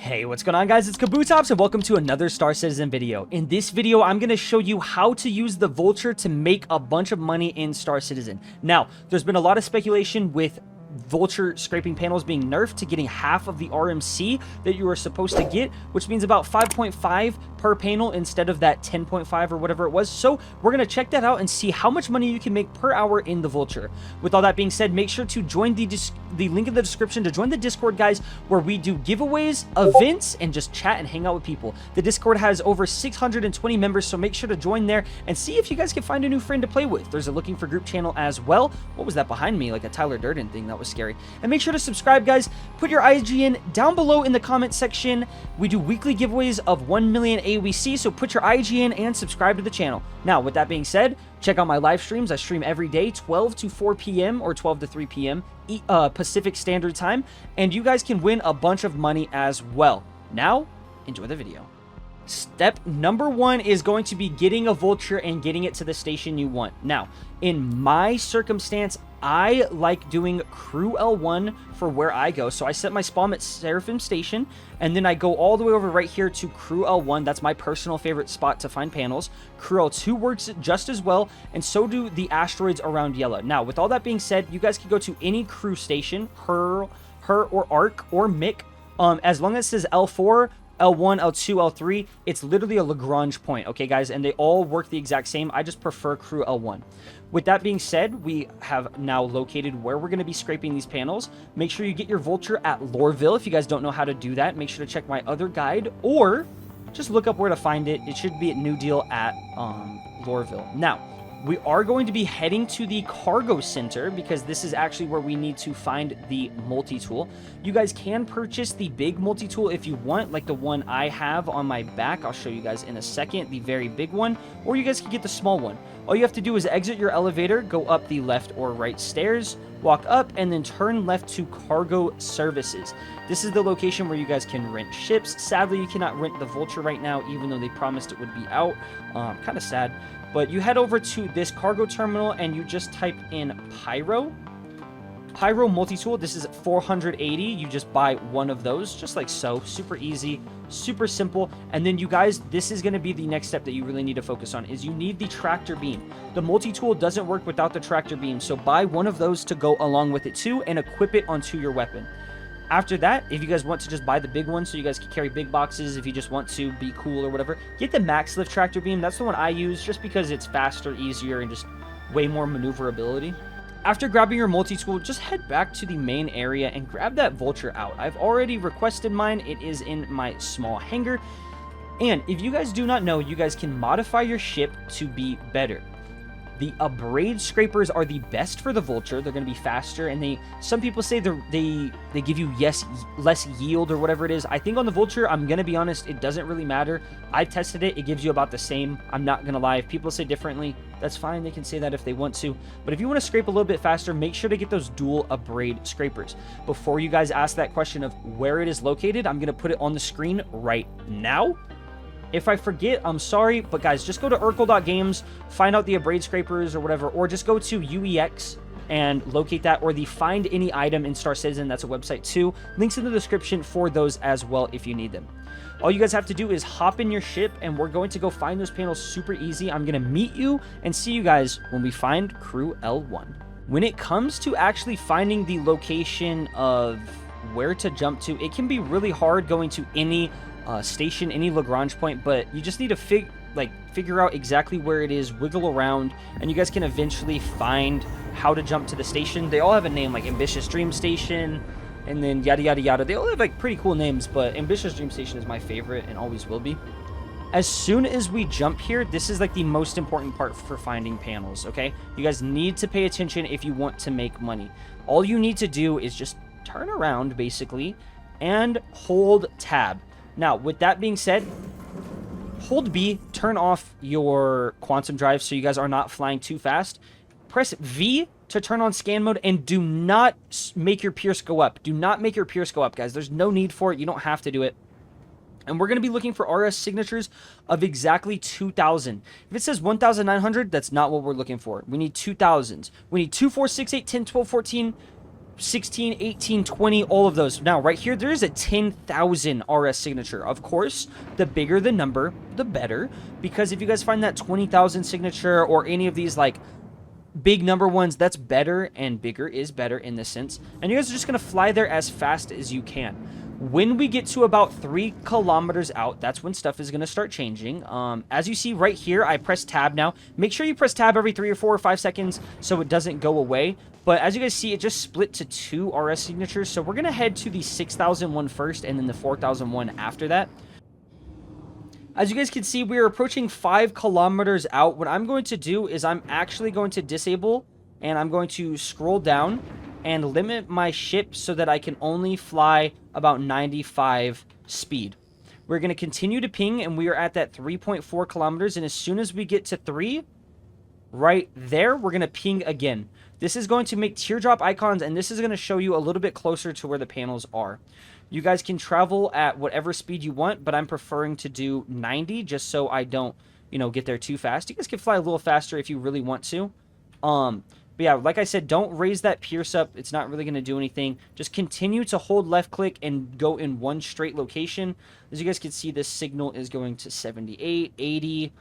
Hey, what's going on, guys? It's Kabutops and welcome to another Star Citizen video. In this video, I'm going to show you how to use the Vulture to make a bunch of money in Star Citizen. Now, there's been a lot of speculation with Vulture scraping panels being nerfed to getting half of the RMC that you were supposed to get, which means about 5.5 per panel instead of that 10.5 or whatever it was. So we're going to check that out and see how much money you can make per hour in the Vulture. With all that being said, make sure to join the link in the description to join the Discord, guys, where we do giveaways, events, and just chat and hang out with people. The Discord has over 620 members, so make sure to join there and see if you guys can find a new friend to play with. There's a looking for group channel as well. What was that behind me? Like a Tyler Durden thing. That was scary. And make sure to subscribe, guys. Put your IGN down below in the comment section. We do weekly giveaways of 1 million AUEC, so put your IGN and subscribe to the channel. Now, with that being said, check out my live streams. I stream every day, 12 to 4 p.m. or 12 to 3 p.m. Pacific Standard Time, and you guys can win a bunch of money as well. Now, enjoy the video. Step number 1 is going to be getting a Vulture and getting it to the station you want. Now, in my circumstance, I like doing Crew L1 for where I go. So I set my spawn at Seraphim Station, and then I go all the way over right here to Crew L1. That's my personal favorite spot to find panels. Crew L2 works just as well, and so do the asteroids around Yellow. Now, with all that being said, you guys can go to any crew station, her or ARC or MIC, as long as it says L4, L1, L2, L3, it's literally a Lagrange point, okay, guys? And they all work the exact same. I just prefer Crew L1. With that being said, we have now located where we're going to be scraping these panels. Make sure you get your Vulture at Loreville. If you guys don't know how to do that, make sure to check my other guide, or just look up where to find it. It should be at New Deal at Loreville. Now, we are going to be heading to the cargo center because this is actually where we need to find the multi-tool. You guys can purchase the big multi-tool if you want, like the one I have on my back. I'll show you guys in a second, the very big one, or you guys can get the small one. All you have to do is exit your elevator, go up the left or right stairs, walk up, and then turn left to cargo services. This is the location where you guys can rent ships. Sadly, you cannot rent the Vulture right now, even though they promised it would be out. Kind of sad. But you head over to this cargo terminal and you just type in Pyro multi-tool. This is 480. You just buy one of those, just like so. Super easy, super simple. And then you guys, this is going to be the next step that you really need to focus on, is you need the tractor beam. The multi-tool doesn't work without the tractor beam, so buy one of those to go along with it too and equip it onto your weapon. After that, if you guys want to just buy the big one so you guys can carry big boxes, if you just want to be cool or whatever, get the max lift tractor beam. That's the one I use just because it's faster, easier, and just way more maneuverability. After grabbing your multi-tool, just head back to the main area and grab that Vulture out. I've already requested mine. It is in my small hangar. And if you guys do not know, you guys can modify your ship to be better. The abrade scrapers are the best for the Vulture. They're going to be faster, and some people say they give you less yield or whatever it is. I think on the Vulture, I'm going to be honest, it doesn't really matter. I tested it. It gives you about the same. I'm not going to lie. If people say differently, that's fine. They can say that if they want to. But if you want to scrape a little bit faster, make sure to get those dual abrade scrapers. Before you guys ask that question of where it is located, I'm going to put it on the screen right now. If I forget, I'm sorry, but guys, just go to Urkel.games, find out the abrade scrapers or whatever, or just go to AUEC and locate that, or the Find Any Item in Star Citizen. That's a website too. Links in the description for those as well if you need them. All you guys have to do is hop in your ship, and we're going to go find those panels super easy. I'm going to meet you and see you guys when we find Crew L1. When it comes to actually finding the location of where to jump to, it can be really hard going to any station, any Lagrange point, but you just need to figure out exactly where it is, wiggle around, and you guys can eventually find how to jump to the station. They all have a name, like Ambitious Dream Station, and then yada yada yada. They all have like pretty cool names, but Ambitious Dream Station is my favorite and always will be. As soon as we jump here, this is like the most important part for finding panels, okay? You guys need to pay attention if you want to make money. All you need to do is just turn around, basically, and hold tab. Now, with that being said, hold B, turn off your quantum drive so you guys are not flying too fast. Press V to turn on scan mode, and do not make your Pierce go up. Do not make your Pierce go up, guys. There's no need for it. You don't have to do it. And we're going to be looking for RS signatures of exactly 2,000. If it says 1,900, that's not what we're looking for. We need 2,000s. We need 2, 4, 6, 8, 10, 12, 14, 16, 18, 20, all of those. Now, right here, there is a 10,000 RS signature. Of course, the bigger the number, the better. Because if you guys find that 20,000 signature or any of these, like, big number ones, that's better, and bigger is better in this sense. And you guys are just going to fly there as fast as you can. When we get to about 3 kilometers out, that's when stuff is going to start changing. As you see right here, I press tab now. Make sure you press tab every 3 or 4 or 5 seconds so it doesn't go away. But as you guys see, it just split to 2 RS signatures. So we're going to head to the 6,001 first and then the 4,001 after that. As you guys can see, we are approaching 5 kilometers out. What I'm going to do is I'm actually going to disable, and I'm going to scroll down and limit my ship so that I can only fly about 95 speed. We're going to continue to ping, and we are at that 3.4 kilometers. And as soon as we get to 3, right there, we're going to ping again. This is going to make teardrop icons, and this is going to show you a little bit closer to where the panels are. You guys can travel at whatever speed you want, but I'm preferring to do 90 just so I don't, you know, get there too fast. You guys can fly a little faster if you really want to. But yeah, like I said, don't raise that pierce up. It's not really going to do anything. Just continue to hold left click and go in one straight location. As you guys can see, this signal is going to 78, 80,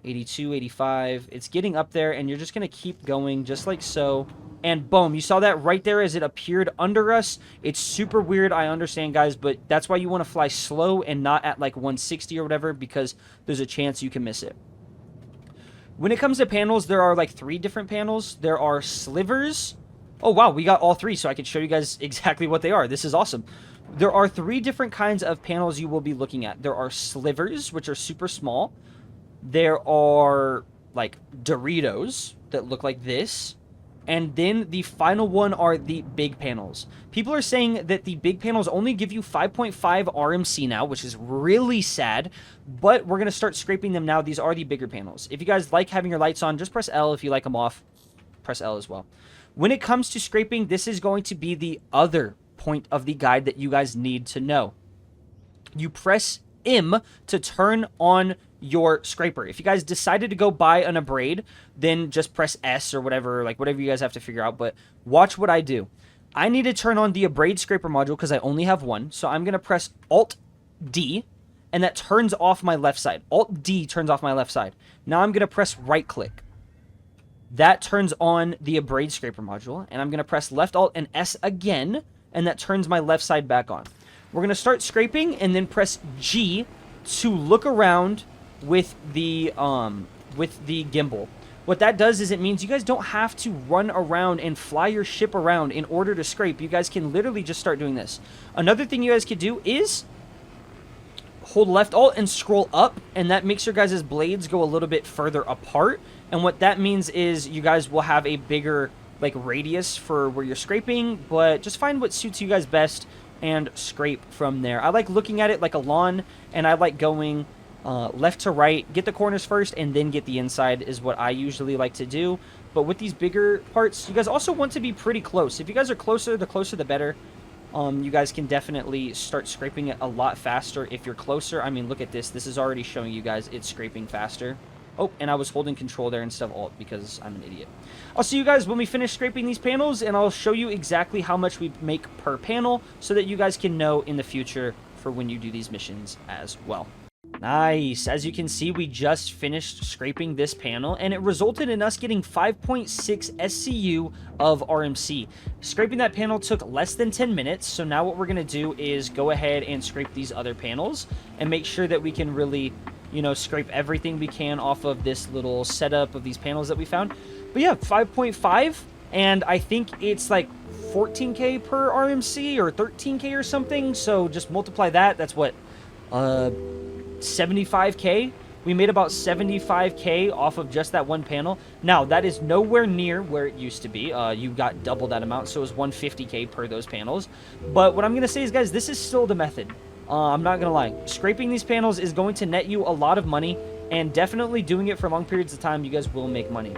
82, 85. It's getting up there, and you're just going to keep going just like so. And boom, you saw that right there as it appeared under us. It's super weird, I understand, guys, but that's why you want to fly slow and not at like 160 or whatever, because there's a chance you can miss it. When it comes to panels, there are like 3 different panels. There are slivers. Oh, wow, we got all 3, so I can show you guys exactly what they are. This is awesome. There are 3 different kinds of panels you will be looking at. There are slivers, which are super small. There are, like, Doritos that look like this. And then the final one are the big panels. People are saying that the big panels only give you 5.5 RMC now, which is really sad. But we're going to start scraping them now. These are the bigger panels. If you guys like having your lights on, just press L. If you like them off, press L as well. When it comes to scraping, this is going to be the other point of the guide that you guys need to know. You press M to turn on your scraper. If you guys decided to go buy an abrade, then just press S or whatever, like whatever you guys have to figure out. But watch what I do. I need to turn on the abrade scraper module because I only have one. So I'm going to press Alt D, and that turns off my left side. Alt D turns off my left side. Now I'm going to press right click. That turns on the abrade scraper module, and I'm going to press left Alt and S again, and that turns my left side back on. We're going to start scraping and then press G to look around with the gimbal. What that does is it means you guys don't have to run around and fly your ship around in order to scrape. You guys can literally just start doing this. Another thing you guys could do is hold left alt and scroll up, and that makes your guys' blades go a little bit further apart. And what that means is you guys will have a bigger like radius for where you're scraping, but just find what suits you guys best and scrape from there. I like looking at it like a lawn, and I like going left to right, get the corners first, and then get the inside is what I usually like to do. But with these bigger parts, you guys also want to be pretty close. If you guys are closer the better. You guys can definitely start scraping it a lot faster if you're closer. I mean, look at this. This is already showing you guys it's scraping faster. Oh, and I was holding control there instead of alt because I'm an idiot. I'll see you guys when we finish scraping these panels, and I'll show you exactly how much we make per panel so that you guys can know in the future for when you do these missions as well. Nice. As you can see, we just finished scraping this panel, and it resulted in us getting 5.6 SCU of RMC. Scraping that panel took less than 10 minutes, so now what we're going to do is go ahead and scrape these other panels and make sure that we can really, you know, scrape everything we can off of this little setup of these panels that we found. But yeah, 5.5, and I think it's like 14k per RMC or 13k or something, so just multiply that. That's what, 75k. We made about 75k off of just that one panel. Now that is nowhere near where it used to be. You got double that amount, so it was 150k per those panels. But what I'm gonna say is, guys, this is still the method. I'm not gonna lie, scraping these panels is going to net you a lot of money, and definitely doing it for long periods of time, you guys will make money.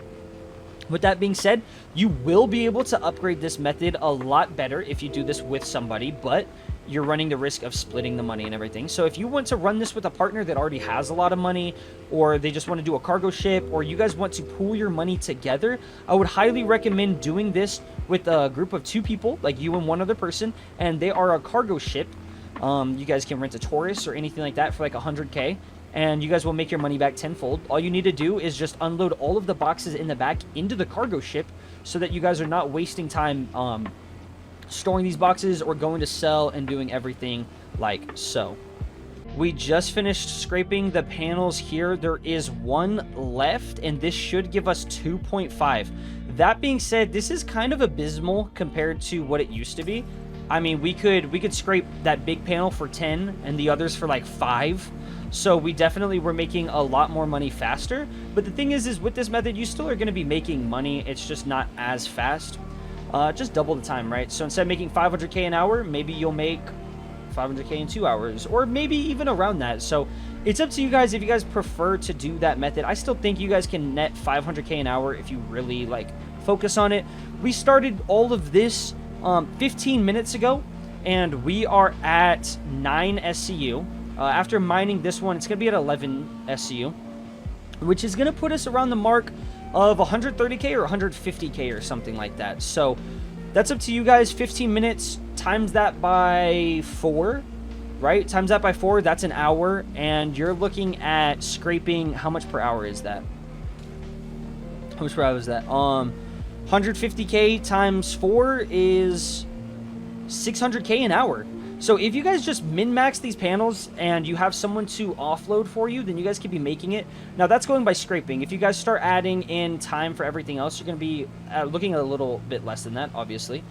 With that being said, you will be able to upgrade this method a lot better if you do this with somebody, but you're running the risk of splitting the money and everything. So if you want to run this with a partner that already has a lot of money, or they just want to do a cargo ship, or you guys want to pool your money together, I would highly recommend doing this with a group of 2 people, like you and one other person, and they are a cargo ship. You guys can rent a Taurus or anything like that for like 100K, and you guys will make your money back tenfold. All you need to do is just unload all of the boxes in the back into the cargo ship, so that you guys are not wasting time storing these boxes or going to sell and doing everything like so. We just finished scraping the panels here. There is 1 left, and this should give us 2.5. That being said, this is kind of abysmal compared to what it used to be. I mean, we could scrape that big panel for 10 and the others for like 5. So we definitely were making a lot more money faster. But the thing is with this method, you still are going to be making money. It's just not as fast. Just double the time, right? So instead of making 500K an hour, maybe you'll make 500K in 2 hours, or maybe even around that. So it's up to you guys if you guys prefer to do that method. I still think you guys can net 500K an hour if you really like focus on it. We started all of this 15 minutes ago, and we are at 9 SCU. After mining this one, it's going to be at 11 SCU, which is going to put us around the mark of 130K or 150K or something like that. So that's up to you guys. 15 minutes, times that by 4, right? Times that by 4, that's an hour, and you're looking at scraping, how much per hour is that? How much per hour is that? 150K times 4 is 600K an hour. So if you guys just min-max these panels and you have someone to offload for you, then you guys could be making it. Now, that's going by scraping. If you guys start adding in time for everything else, you're going to be looking at a little bit less than that, obviously.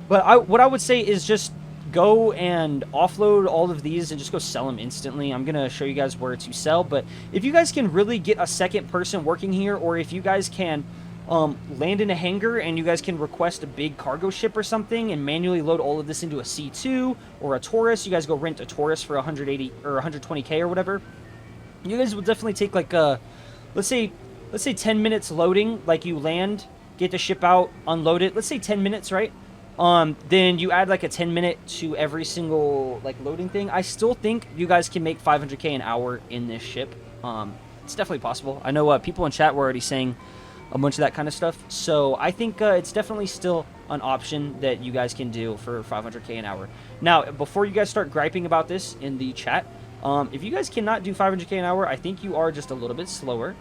But what I would say is just go and offload all of these and just go sell them instantly. I'm going to show you guys where to sell. But if you guys can really get a second person working here, or if you guys can land in a hangar and you guys can request a big cargo ship or something and manually load all of this into a C2 or a Taurus, you guys go rent a Taurus for 180 or 120K or whatever, you guys will definitely take like a, let's say 10 minutes loading. Like, you land, get the ship out, unload it, let's say 10 minutes, right? Then you add like a 10-minute to every single like loading thing. I still think you guys can make 500K an hour in this ship. It's definitely possible. I know people in chat were already saying a bunch of that kind of stuff. So I think it's definitely still an option that you guys can do for 500K an hour. Now, before you guys start griping about this in the chat, if you guys cannot do 500K an hour, I think you are just a little bit slower.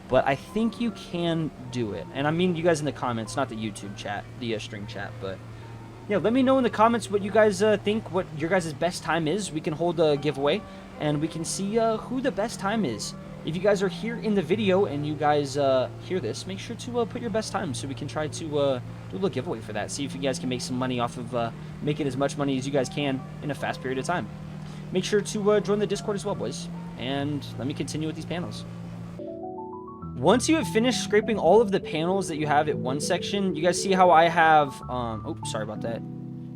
But I think you can do it. And I mean you guys in the comments, not the YouTube chat, the stream chat. But yeah, let me know in the comments what you guys think, what your guys' best time is. We can hold a giveaway and we can see who the best time is. If you guys are here in the video and you guys hear this, make sure to put your best time so we can try to do a little giveaway for that. See if you guys can make some money off of making as much money as you guys can in a fast period of time. Make sure to join the Discord as well, boys. And let me continue with these panels. Once you have finished scraping all of the panels that you have at one section, you guys see how I have, oh, sorry about that.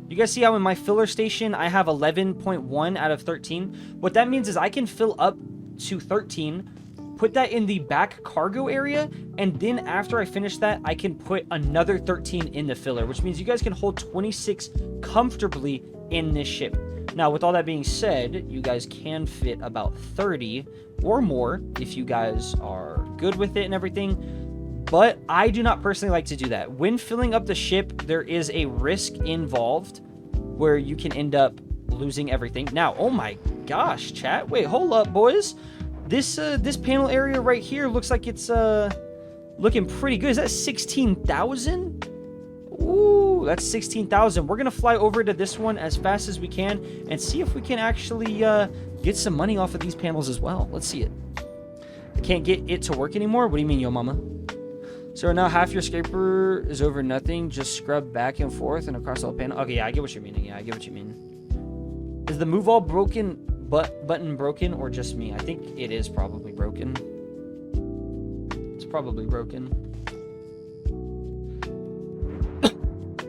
You guys see how in my filler station, I have 11.1 out of 13. What that means is I can fill up to 13, put that in the back cargo area, and then after I finish that, I can put another 13 in the filler, which means you guys can hold 26 comfortably in this ship. Now, with all that being said, you guys can fit about 30 or more if you guys are good with it and everything, but I do not personally like to do that. When filling up the ship, there is a risk involved where you can end up losing everything. Now, oh my gosh, chat, wait, hold up, boys. This panel area right here looks like it's looking pretty good. Is that 16,000? Ooh, that's 16,000. We're gonna fly over to this one as fast as we can and see if we can actually get some money off of these panels as well. Let's see it. I can't get it to work anymore. What do you mean, yo mama? So now half your scraper is over nothing. Just scrub back and forth and across all panel. Okay, yeah, I get what you're meaning. Yeah, I get what you mean. Is the move all broken button broken or just me? I think it is probably broken. It's probably broken.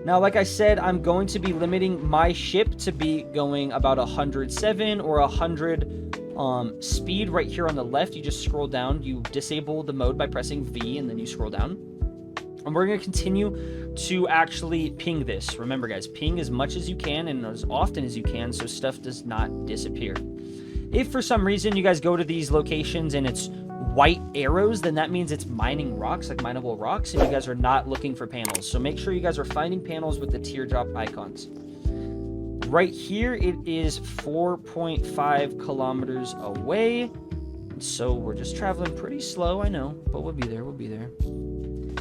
Now, like I said, I'm going to be limiting my ship to be going about 107 or 100 speed right here on the left. You just scroll down. You disable the mode by pressing V, and then you scroll down. And we're going to continue to actually ping this. Remember, guys, ping as much as you can and as often as you can so stuff does not disappear. If for some reason you guys go to these locations and it's white arrows, then that means it's mining rocks, like mineable rocks, and you guys are not looking for panels. So make sure you guys are finding panels with the teardrop icons. Right here, it is 4.5 kilometers away. So we're just traveling pretty slow, I know, but we'll be there, we'll be there.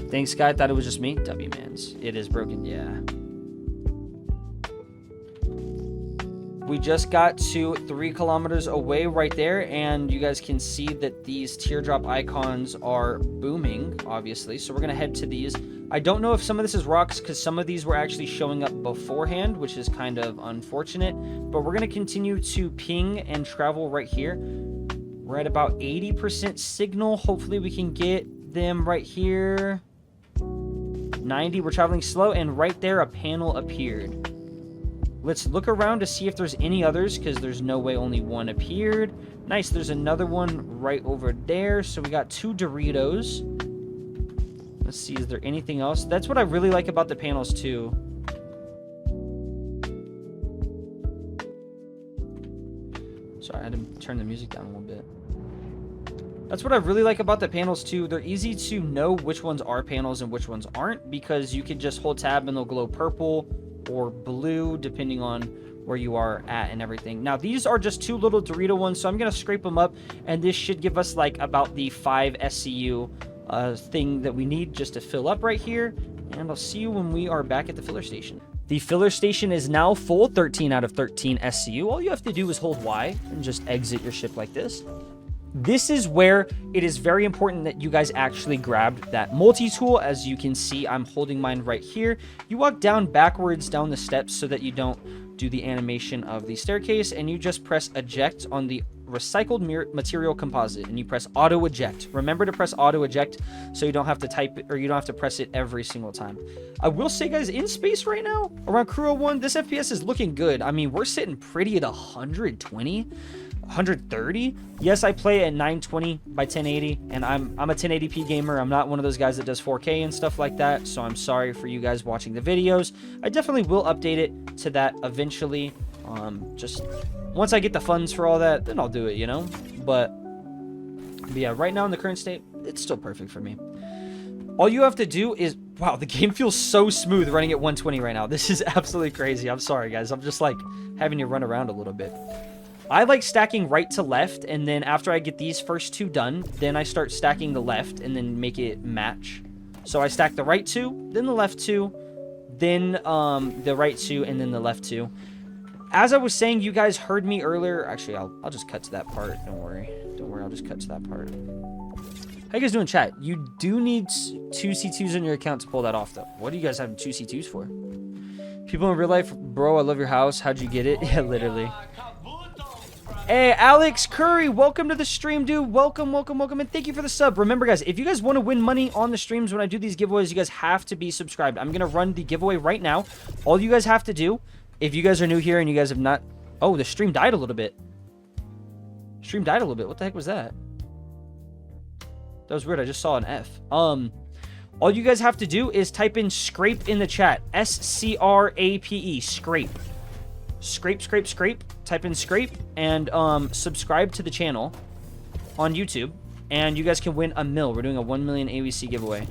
Thanks, guy. Thought it was just me. W-mans. It is broken, yeah. We just got to 3 kilometers away right there, and you guys can see that these teardrop icons are booming, obviously. So we're going to head to these. I don't know if some of this is rocks, because some of these were actually showing up beforehand, which is kind of unfortunate. But we're going to continue to ping and travel right here. We're at about 80% signal. Hopefully we can get them right here. 90, we're traveling slow, and right there a panel appeared. Let's look around to see if there's any others, because there's no way only one appeared. Nice, there's another one right over there. So we got 2 Doritos. Let's see, is there anything else? That's what I really like about the panels too. Sorry, I had to turn the music down a little bit. That's what I really like about the panels too. They're easy to know which ones are panels and which ones aren't, because you can just hold tab and they'll glow purple or blue depending on where you are at and everything. Now these are just 2 little Dorito ones, so I'm gonna scrape them up, and this should give us like about the 5 SCU thing that we need just to fill up right here. And I'll see you when we are back at the filler station. The filler station is now full, 13 out of 13 SCU. All you have to do is hold Y and just exit your ship like this. This is where it is very important that you guys actually grabbed that multi-tool. As you can see, I'm holding mine right here. You walk down backwards down the steps so that you don't do the animation of the staircase, and you just press eject on the recycled material composite, and you press auto eject. Remember to press auto eject so you don't have to type it, or you don't have to press it every single time. I will say, guys, in space right now around Crew 01, this FPS is looking good. I mean, we're sitting pretty at 120. 130. Yes, I play at 920 by 1080, and I'm a 1080p gamer. I'm not one of those guys that does 4K and stuff like that, so I'm sorry for you guys watching the videos. I definitely will update it to that eventually. Just once I get the funds for all that, then I'll do it, you know. But yeah, right now in the current state, it's still perfect for me. All you have to do is, wow, the game feels so smooth running at 120 right now. This is absolutely crazy. I'm sorry, guys. I'm just like having to run around a little bit. I like stacking right to left, and then after I get these first 2 done, then I start stacking the left and then make it match. So I stack the right 2, then the left 2, then the right 2, and then the left 2. As I was saying, you guys heard me earlier. Actually, I'll just cut to that part. Don't worry. Don't worry, I'll just cut to that part. How you guys doing, chat? You do need 2 C2s in your account to pull that off, though. What do you guys have 2 C2s for? People in real life, bro, I love your house. How'd you get it? Yeah, literally. Hey, Alex Curry, welcome to the stream, dude. Welcome, welcome, welcome, and thank you for the sub. Remember, guys, if you guys want to win money on the streams when I do these giveaways, you guys have to be subscribed. I'm going to run the giveaway right now. All you guys have to do, if you guys are new here and you guys have not... Oh, the stream died a little bit. Stream died a little bit. What the heck was that? That was weird. I just saw an F. All you guys have to do is type in scrape in the chat. S-C-R-A-P-E. Scrape. Scrape, scrape, scrape. Type in scrape and subscribe to the channel on YouTube, and you guys can win a mil. We're doing a 1 million AUEC giveaway.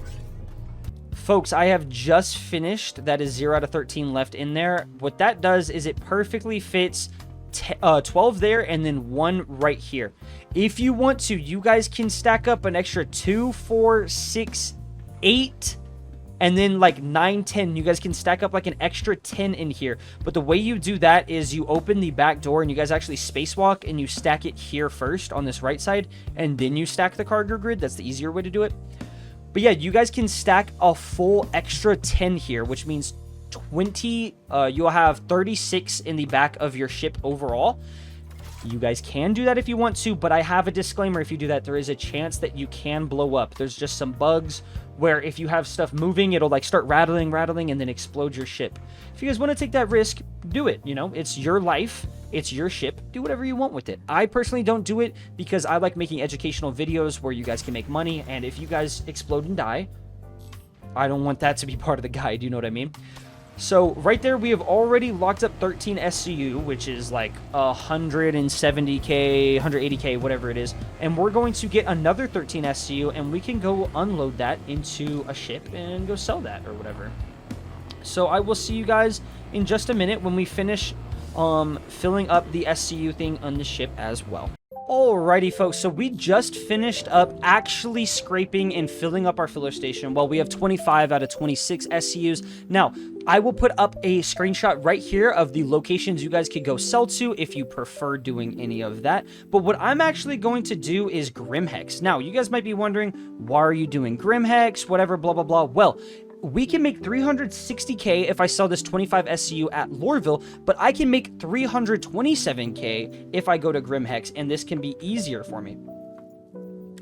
Folks, I have just finished. That is 0 out of 13 left in there. What that does is it perfectly fits 12 there and then 1 right here. If you want to, you guys can stack up an extra 2, 4, 6, 8, and then like 9, 10. You guys can stack up like an extra 10 in here. But the way you do that is you open the back door and you guys actually spacewalk and you stack it here first on this right side, and then you stack the cargo grid. That's the easier way to do it. But yeah, you guys can stack a full extra 10 here, which means 20. You'll have 36 in the back of your ship overall. You guys can do that if you want to, but I have a disclaimer. If you do that, there is a chance that you can blow up. There's just some bugs where if you have stuff moving, it'll like start rattling, and then explode your ship. If you guys want to take that risk, do it. You know, it's your life. It's your ship. Do whatever you want with it. I personally don't do it because I like making educational videos where you guys can make money. And if you guys explode and die, I don't want that to be part of the guide, you know what I mean? So right there, we have already locked up 13 SCU, which is like 170k, 180k, whatever it is. And we're going to get another 13 SCU, and we can go unload that into a ship and go sell that or whatever. So I will see you guys in just a minute when we finish filling up the SCU thing on the ship as well. Alrighty, folks, so we just finished up actually scraping and filling up our filler station. Well, we have 25 out of 26 SCUs. Now, I will put up a screenshot right here of the locations you guys could go sell to if you prefer doing any of that. But what I'm actually going to do is Grimhex. Now, you guys might be wondering, why are you doing Grimhex, whatever, blah, blah, blah. Well, we can make 360k if I sell this 25 SCU at Lorville, but I can make 327k if I go to Grimhex, and this can be easier for me.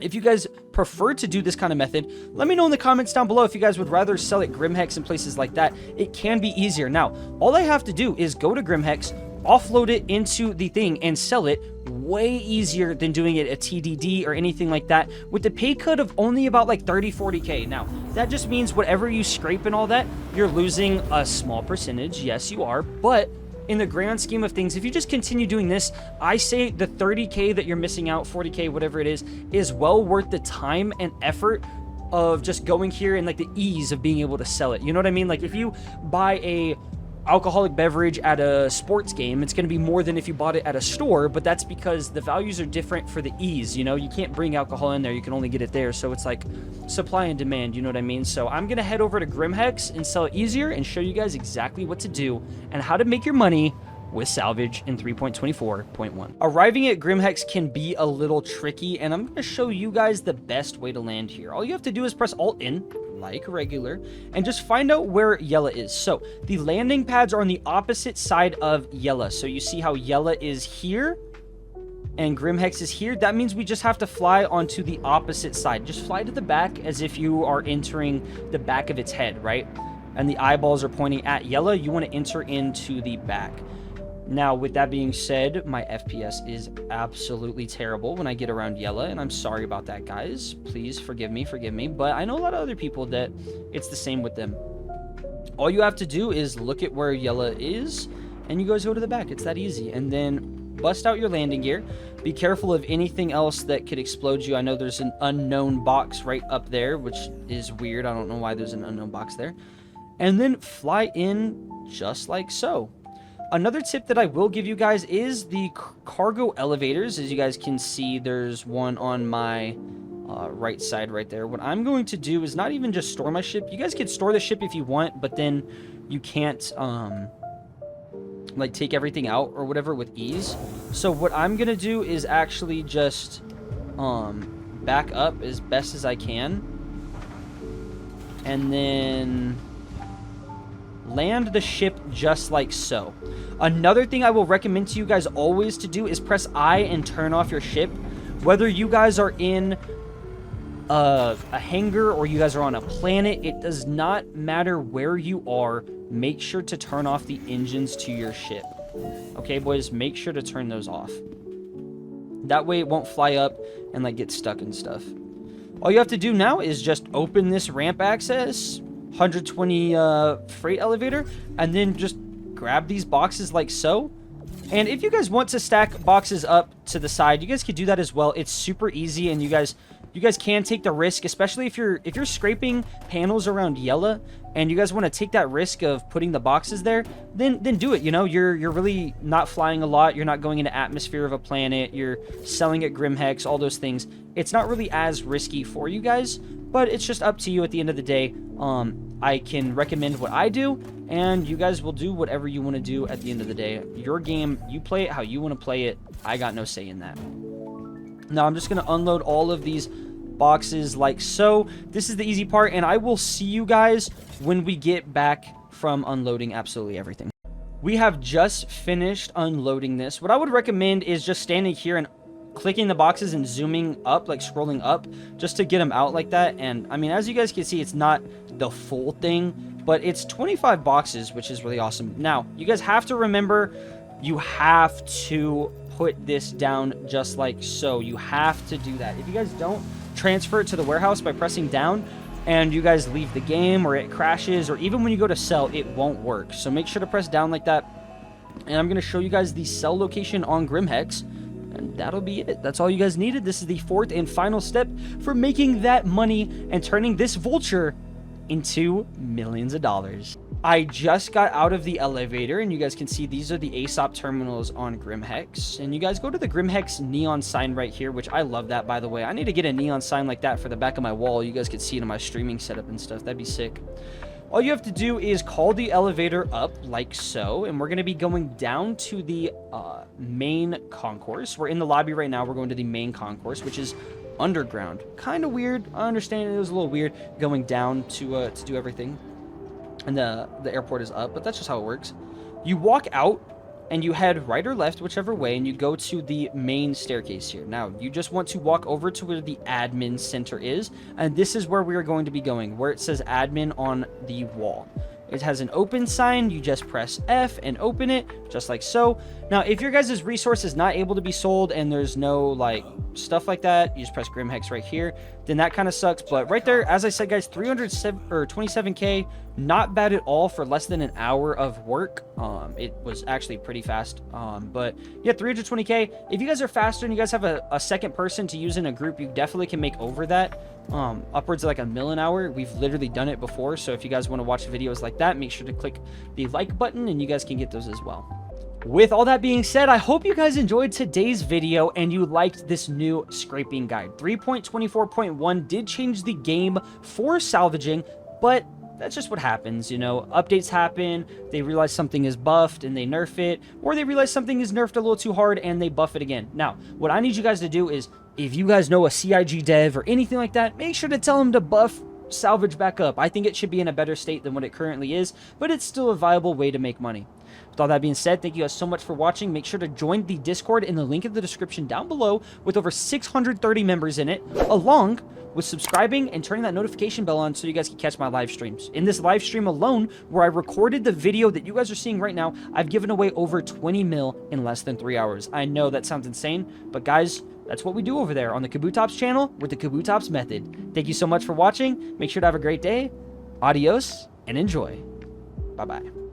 If you guys prefer to do this kind of method, let me know in the comments down below if you guys would rather sell at Grimhex and places like that. It can be easier. Now, all I have to do is go to Grimhex, offload it into the thing, and sell it. Way easier than doing it at TDD or anything like that, with the pay cut of only about like 30-40k. Now, that just means whatever you scrape and all that, you're losing a small percentage. Yes, you are, but in the grand scheme of things, if you just continue doing this, I say the 30k that you're missing out, 40k, whatever it is well worth the time and effort of just going here and like the ease of being able to sell it. You know what I mean? Like if you buy a alcoholic beverage at a sports game, it's going to be more than if you bought it at a store, but that's because the values are different for the ease. You know, you can't bring alcohol in there, you can only get it there, so it's like supply and demand, you know what I mean? So I'm going to head over to Grimhex and sell it easier and show you guys exactly what to do and how to make your money with Salvage in 3.24.1. Arriving at Grimhex can be a little tricky, and I'm going to show you guys the best way to land here. All you have to do is press Alt-in, like regular, and just find out where Yella is. So the landing pads are on the opposite side of Yella. So you see how Yella is here and Grimhex is here. That means we just have to fly onto the opposite side. Just fly to the back as if you are entering the back of its head, right? And the eyeballs are pointing at Yella. You want to enter into the back. Now, with that being said, my FPS is absolutely terrible when I get around Yella, and I'm sorry about that, guys. Please forgive me, but I know a lot of other people that it's the same with them. All you have to do is look at where Yella is, and you guys go to the back. It's that easy. And then bust out your landing gear. Be careful of anything else that could explode you. I know there's an unknown box right up there, which is weird. I don't know why there's an unknown box there. And then fly in just like so. Another tip that I will give you guys is the cargo elevators. As you guys can see, there's one on my right side right there. What I'm going to do is not even just store my ship. You guys can store the ship if you want, but then you can't like take everything out or whatever with ease. So what I'm going to do is actually just back up as best as I can. And then land the ship just like so. Another thing I will recommend to you guys always to do is press I and turn off your ship. Whether you guys are in a hangar or you guys are on a planet, it does not matter where you are. Make sure to turn off the engines to your ship. Okay, boys, make sure to turn those off. That way it won't fly up and like get stuck and stuff. All you have to do now is just open this ramp access 120 freight elevator, and then just grab these boxes like so. And if you guys want to stack boxes up to the side, you guys could do that as well. It's super easy, and you guys can take the risk, especially if you're scraping panels around Yella and you guys want to take that risk of putting the boxes there, then do it. You know, you're really not flying a lot, you're not going into atmosphere of a planet, you're selling at Grimhex, all those things. It's not really as risky for you guys, but it's just up to you at the end of the day. I can recommend what I do, and you guys will do whatever you want to do at the end of the day. Your game, you play it how you want to play it. I got no say in that. Now I'm just going to unload all of these boxes like so. This is the easy part, and I will see you guys when we get back from unloading absolutely everything. We have just finished unloading this. What I would recommend is just standing here and clicking the boxes and zooming up, like scrolling up, just to get them out like that. And I mean, as you guys can see, it's not the full thing, but it's 25 boxes, which is really awesome. Now, you guys have to remember, you have to put this down just like so. You have to do that. If you guys don't transfer it to the warehouse by pressing down, and you guys leave the game or it crashes, or even when you go to sell, it won't work. So make sure to press down like that. And I'm going to show you guys the sell location on Grimhex. And that'll be it. That's all you guys needed. This is the fourth and final step for making that money and turning this vulture into millions of dollars. I just got out of the elevator, and you guys can see these are the ASOP terminals on Grimhex. And you guys go to the Grimhex neon sign right here, which I love that, by the way. I need to get a neon sign like that for the back of my wall. You guys can see it in my streaming setup and stuff. That'd be sick. All you have to do is call the elevator up like so, and we're going to be going down to the main concourse. We're in the lobby right now. We're going to the main concourse, which is underground. Kind of weird. I understand it was a little weird going down to do everything. And the airport is up, but that's just how it works. You walk out and you head right or left, whichever way, and you go to the main staircase here. Now, you just want to walk over to where the admin center is, and this is where we are going to be going, where it says admin on the wall. It has an open sign. You just press F and open it, just like so. Now, if your guys' resource is not able to be sold and there's no, like, stuff like that, you just press Grimhex right here. Then that kind of sucks. But right there, as I said, guys, 327K, not bad at all for less than an hour of work. It was actually pretty fast. But yeah, 320K. If you guys are faster and you guys have a second person to use in a group, you definitely can make over that. Upwards of like $1 million an hour. We've literally done it before. So if you guys want to watch videos like that, make sure to click the like button and you guys can get those as well. With all that being said, I hope you guys enjoyed today's video and you liked this new scraping guide. 3.24.1 did change the game for salvaging, but that's just what happens, you know. Updates happen, they realize something is buffed and they nerf it, or they realize something is nerfed a little too hard and they buff it again. Now, what I need you guys to do is, if you guys know a CIG dev or anything like that, make sure to tell them to buff salvage back up. I think it should be in a better state than what it currently is, but it's still a viable way to make money. With all that being said, thank you guys so much for watching. Make sure to join the Discord in the link in the description down below with over 630 members in it, along with subscribing and turning that notification bell on so you guys can catch my live streams. In this live stream alone, where I recorded the video that you guys are seeing right now, I've given away over 20 mil in less than 3 hours. I know that sounds insane, but guys, that's what we do over there on the Kabutops channel with the Kabutops method. Thank you so much for watching. Make sure to have a great day. Adios and enjoy. Bye-bye.